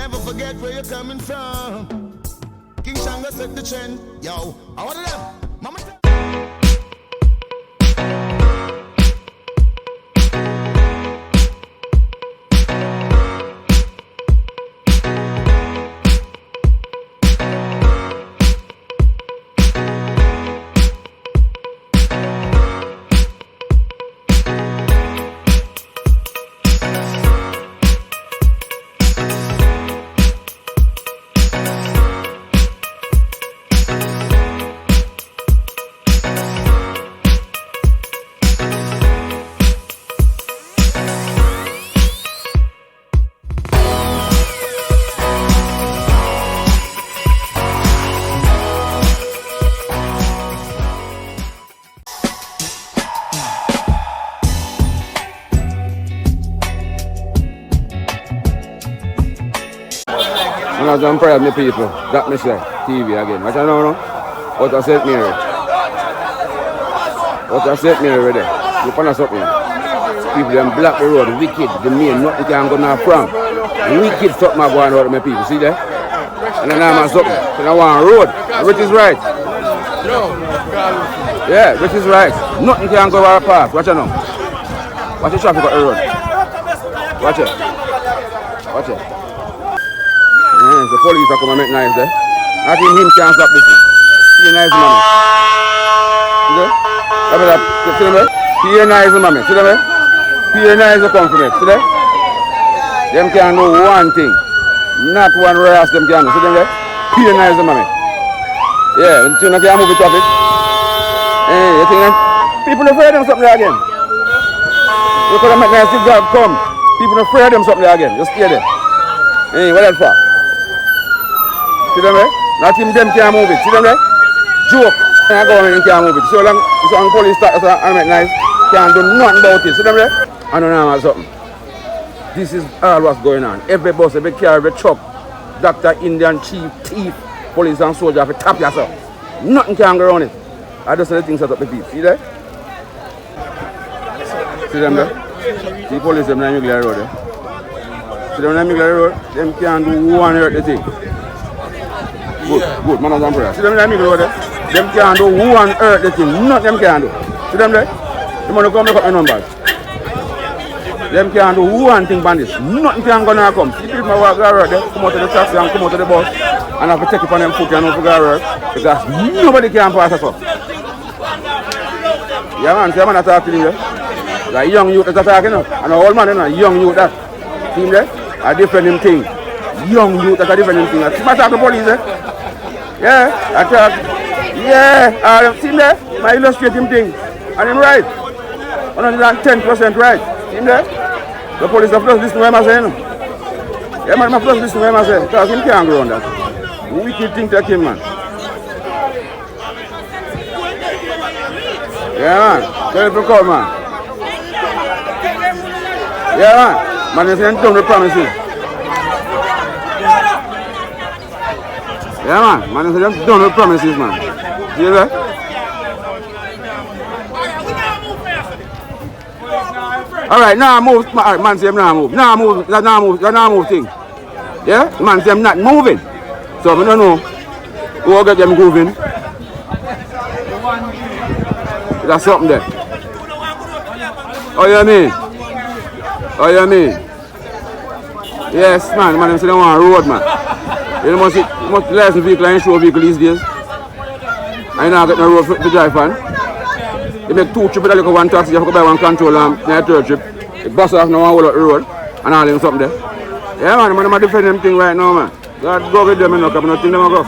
never forget where you're coming from. King Shango set the trend. Yo, I want them. Mama. I'm proud of my people. datmisehtv again. What I know? What I said me already. What I said me already. You find us something. People them block the road, wicked, the main, nothing can go now from. Wicked something I going out of my people. See that? And then I'm something. And I want a road. Which is right. Yeah, which is right. Nothing can go out of path. Watch it now. Watch the traffic on the road. Watch it. Watch it. The police are coming and make nice there. I think him can't stop this thing. He nice mommy. See them? He nice mommy. See them? He nice come from it. See them? Them can do one thing. Not one ras them can do. See them there? He nice mommy. Yeah, you think they can move the traffic? Hey, you think people afraid of them something there again? You could have make nice God come. People afraid of them something there again. Just stay there. Hey, what that for? See them there? Not him them can't move it. See them there? Joke. And government can't move it. So long police start and make nice, can't do nothing about it. See them there? I don't know something. This is all what's going on. Every bus, every car, every truck, doctor, Indian, chief, thief, police and soldier have to tap yourself. Nothing can go around it. I just say the things set up the people. See there? See them there? See police them in the middle of the road there? See them in the middle of the road? Them can't do one hurt the thing. Good, manners and prayer. See them in the middle of there? Them can't do one hurt the thing. Nothing them can do. See them there? They want to come look up the numbers. Them can't do one thing on this. Nothing can go now come. See people walk around there, come out to the taxi and come out to the bus and have to take it on them foot and over around because nobody can pass us up. Yeah man, see a man talking to you. The young youth that are talking now. And the old man, you know, young youth that. See him there? A different thing. Young youth that are different thing. See my talk to police there? Yeah, I talk. Yeah, see him there? My illustrating thing. And him right. 110% right. See him there? The police have just listened to him saying. Yeah man, I just listen to him say. Because him can't go on that. Wicked thing to him, man. Yeah man, tell him to come man. Yeah man, man is saying don't promises. Yeah man is saying don't promises man. See that? Alright, now move, man say now move. Now move thing. Yeah? Man say I'm not moving. So I don't know who will get them moving. There's something there. Oh you mean? Oh you mean? Yes man, them say they want a road man. You must license vehicle and show vehicle these days. I now get no road to drive on. You make 2 trips with one taxi, you have to buy one control and a third trip. You bust off now and hold up the road and all them something there. Yeah man, I'm defending them thing right now man. God go with them and look up, nothing them go.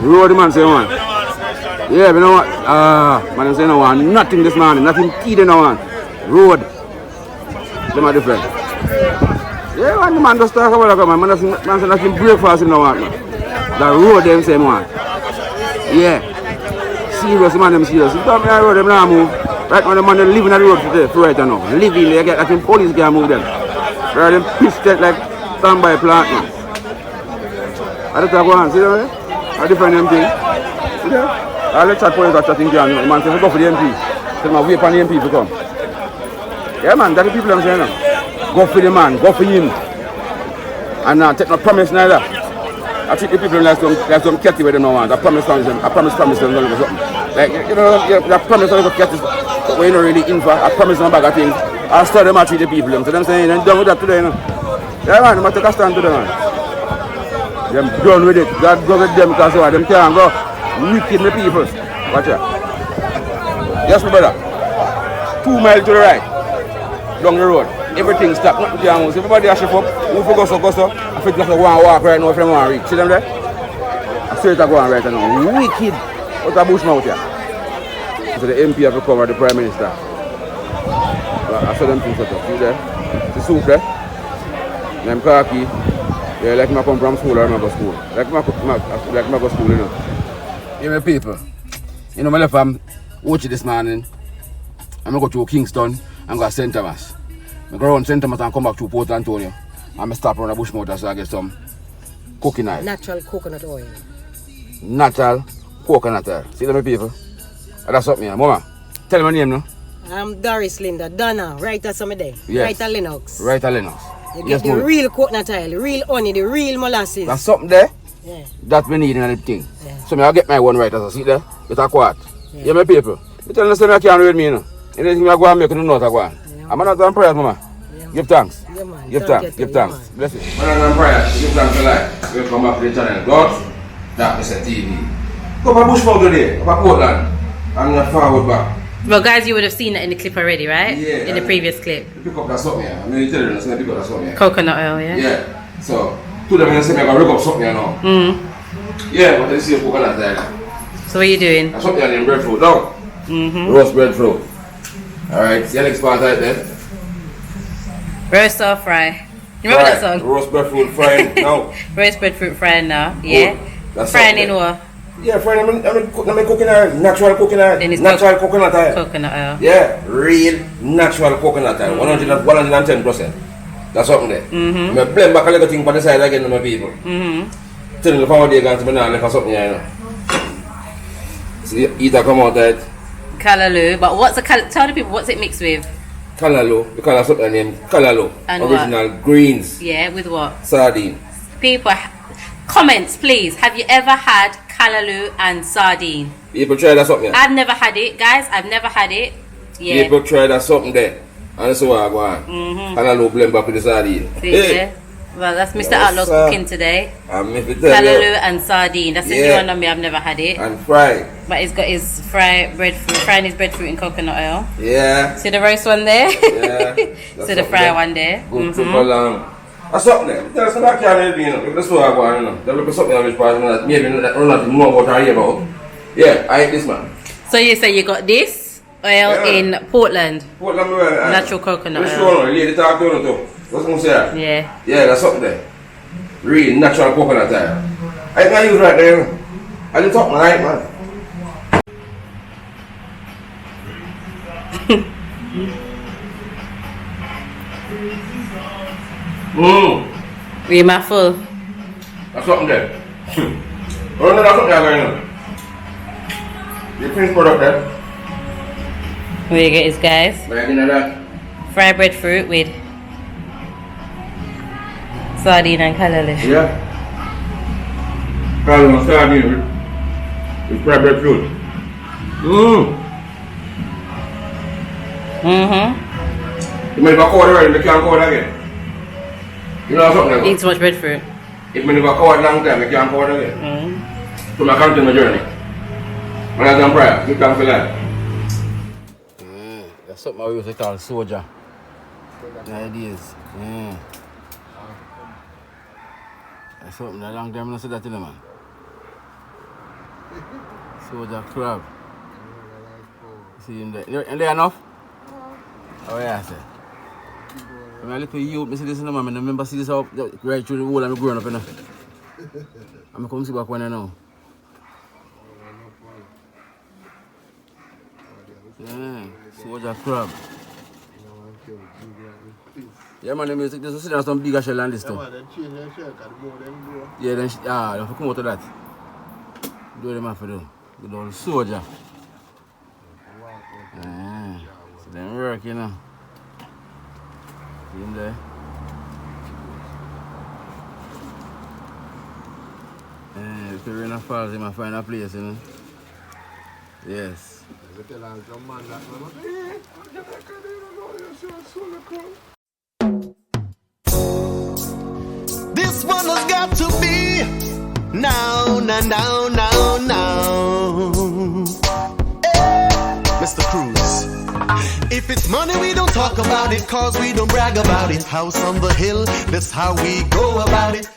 The road man say one. Yeah, but you know what? Man say no one, nothing this morning, nothing key they no one. Road. Them are different. Yeah man, the man just talk about that man. Man say nothing breakfast in no one man. The road them same one. Yeah. Serious man, them serious. You come here, road, them now move. Right now, the man living on the road today, for right now. Living there, get like police can't move them. Right, them pissed like standby plant now. I just go on, see them? I different them thing. See them? I let chat police are chatting to the man say, go for the MP. Tell them, wait for the MP to come. Yeah, man, that's the people I'm saying now. Go for the man, go for him. And not take no promise neither. I treat the people like some catty where they don't want. I promise them, something. Like, you know, I promise them to catty, but we're not really in for. I promise them a bag of things. I start them to treat the people. So them saying, I'm done with that today, you know. Yeah, man, I'm take a stand to them, man. Them done with it. God go with them because them can't go wicked the people. Watch out. Yes, my brother. 2 miles to the right. Down the road. Everything stopped. Nothing can move. Everybody has shift up. Who for go so. I feel like I want to walk right now if I want to reach. See them there? I see it go on right now. Wicked. What a bush mouth here. So the MP have to cover the Prime Minister. I saw them things set up. See there? The soup there? Them khaki. Yeah, like I come from school or I go school. Like I go school, you know. Here my people. You know, my left I'm watching this morning. I'm going to go to Kingston and go to St. Thomas. I go around St. Thomas and come back to Port Antonio. I'm stop around the bush motor so I get some cooking oil. Natural coconut oil. Natural coconut oil. See them people? That's something here. Mama, tell me my name now. I'm Doris Linda. Donna. Right at some day. Yes. Right at Lennox. Right at Lennox. You get the real coconut oil, the real honey, the real molasses. That's something there? Yeah. That we need in anything. Yeah. So I'll get my one right as I see there. Get a quart. Yeah, my people. You tell them I can't read me, you know. Anything I go and make, you know what I go on. Yeah. I'm not on prayers, mama. Yeah, give thanks. Yeah, man. Give thanks. Give thanks. Bless it. I'm not on prayers. Give thanks for life. Welcome back to the channel. God, datmisehtv. Go for Bushmouth today. Go for Portland. I'm not forward back. Well, guys, you would have seen it in the clip already, right? Yeah. In the previous clip. Pick up that something here. I'm going to tell you, so pick up that something here. Coconut oil, yeah? Yeah. So, two of them say I'm going to rig up something here now. Yeah, but they see a coconut there. So what are you doing? That's something in breadfruit now. Roast breadfruit. Alright, see the next part right there. Roast or fry? You remember that song? Roast breadfruit frying now. Roast breadfruit frying now, yeah? That's frying in what? Yeah, frying I'm cooking oil, natural cooking oil. Then it's natural coconut oil. Coconut oil. Yeah, real natural coconut oil. 110%. That's something there. I blend back a little thing for the side again to my people. Tell them the power they got to me now and something here, you know. So you eat that come out that. Callaloo, but what's tell the people what's it mixed with? Callaloo, because that's what the name Callaloo. And original what? Greens. Yeah, with what? Sardine. People, comments please. Have you ever had callaloo and sardine? People try that something. I've never had it, guys. I've never had it. Yeah. People try that something there. And that's what I go on. Callaloo blend back with the sardine. See, hey. Well, that's Mr. Outlaw's cooking today. Callaloo and sardine. That's a new one on me. I've never had it. And fry. But he's got his frying his breadfruit in coconut oil. Yeah. See the roast one there? Yeah. See the fry one there? Good super long. That's something there. Tell us about can't you know. That's what I go on, you know. There will be something on which part that maybe not know what I hear about. Yeah, I eat this man. So you say you got this oil in Portland? Portland natural coconut oil. Sure, lady talk to you too. What's going to say? Yeah. Yeah, that's something there. Real natural coconut oil. I can use right there. I didn't talk my right, man. We my full. That's something there. Oh no, that's something there going on. The finished product there. Where you get this, guys? Right in that. Fried breadfruit with sardine and callaloo. Yeah. Callaloo sardine with fried breadfruit. You may never cover it, you can't cover it again. You know something like Eat too much breadfruit. If I never cover it long time, I can't cover it again. So I continue my journey. When I done prayer, you can't feel that. That's something I used to call soldier. Nowadays. That's something a long time I said that to them, man. Soldier crab. See him there. And there enough? Oh yeah, sir. When I look at you, I see this in the man, I remember see this up right through the wall and I'm growing up, you know. I'm come see back when I know. Yeah, soldier crab. Yeah, man, this is some bigger shell and this stuff. Yeah, then don't come out of that. Do them for them. Good old soldier. Yeah, so them work, you know. See him there. If the rain falls, he might find a place, you know. Yes. This one has got to be now. Hey, Mr. Cruz. If it's money, we don't talk about it, cause we don't brag about it. House on the hill, that's how we go about it.